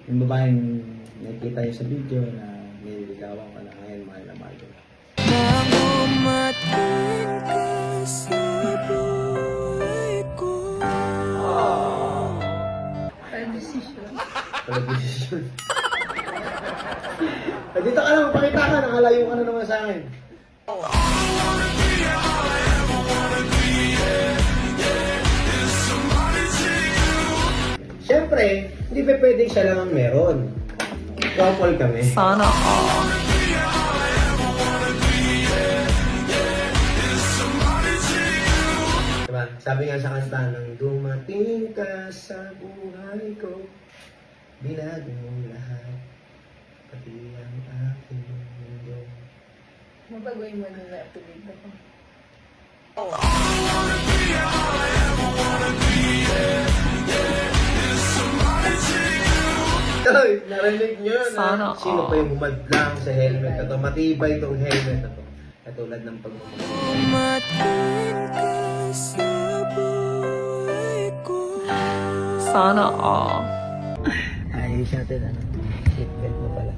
Yung babaeng nakikita niyo sa video na nililigawan ka na ngayon, mahal na mahal ko. Pala-desisyon. Dito ka lang, pakita ka, nakalayo ka na naman sa akin. Siyempre, hindi pa pwedeng siya lang ang meron. Couple kami. Sana all. Diba? Sabi nga sa kanta, nang dumating ka sa buhay ko, binago mo lahat, pati ang aking mundo. Mabagoy mo na apelido ko. Hoy, narinig nyo na Sana sino pa yung humadlang sa helmet na to. Matibay itong helmet na to. Katulad ng pagmamahal. Sana all. Ayos natin, ano? Seatbelt mo pala.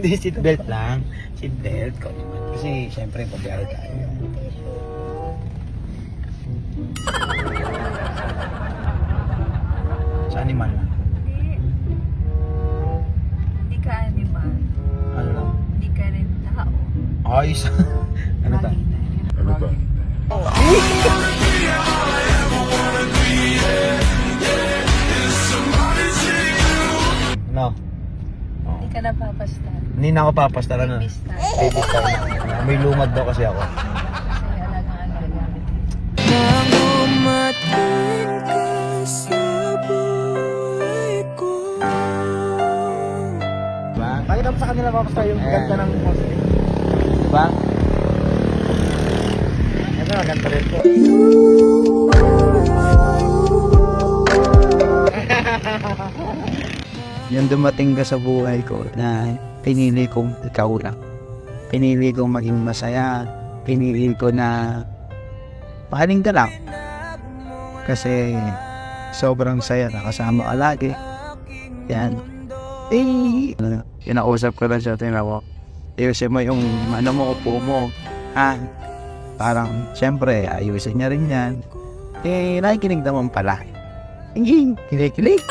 Hindi, seatbelt lang. Seatbelt ko. Kasi, syempre, pagbiyahe tayo. Sa animal na. Hindi ka animal. Ano lang? Hindi ka rin tao. Ayos. Ano ta? Ano ba? No. Hindi ka napapasta. Hindi na ako papastaran na. Baby star. Baby star na. May lumad daw kasi ako. Kasi alagaan ka gamit. Diba? Pakita mo sa kanila papastar yung ganda ng poste. Diba? Ito, ganda rin po. Yung dumating ka sa buhay ko na pinili kong ikaw lang. Pinili kong maging masaya. Pinili ko na pahaling ka lang. Kasi sobrang saya na kasama ka lagi. Yan. Kinausap ko lang siya, tingnan ko. Ayusin mo yung ano mo, upo mo. Ha? Parang, siyempre, ayusin niya rin yan. Nakikinig naman pala. Kilig.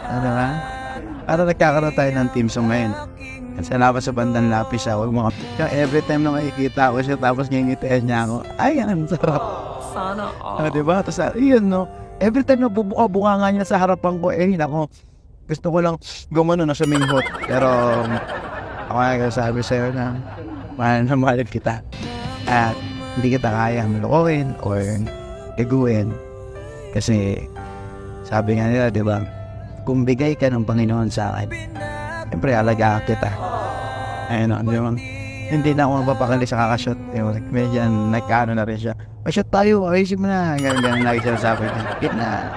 Ano ba? Para nagkakaroon tayo ng team song ngayon. Kasi labas sa bandang lapis ako. Every time na makikita ko siya, tapos ngingitian niya ako. Ay, ang sarap. Sana all. Diba? Tapos, yun, no? Every time na bubuka nga niya sa harapan ko, nako, gusto ko lang gumano na suminghot. Pero, ako nga sabi sa'yo na, mahal na mahal kita. At, hindi kita kaya malukuin or iguin. Kasi, sabi nga nila, diba? Kung bigay ka ng Panginoon sa akin, siyempre alagaan kita. Ayun, di ba? Hindi na ako mapapakali sa kakashot. Medyo nagkaano na rin siya. Shot tayo, ayusin mo na. Ganun lagi siya sabi niya. Kit na.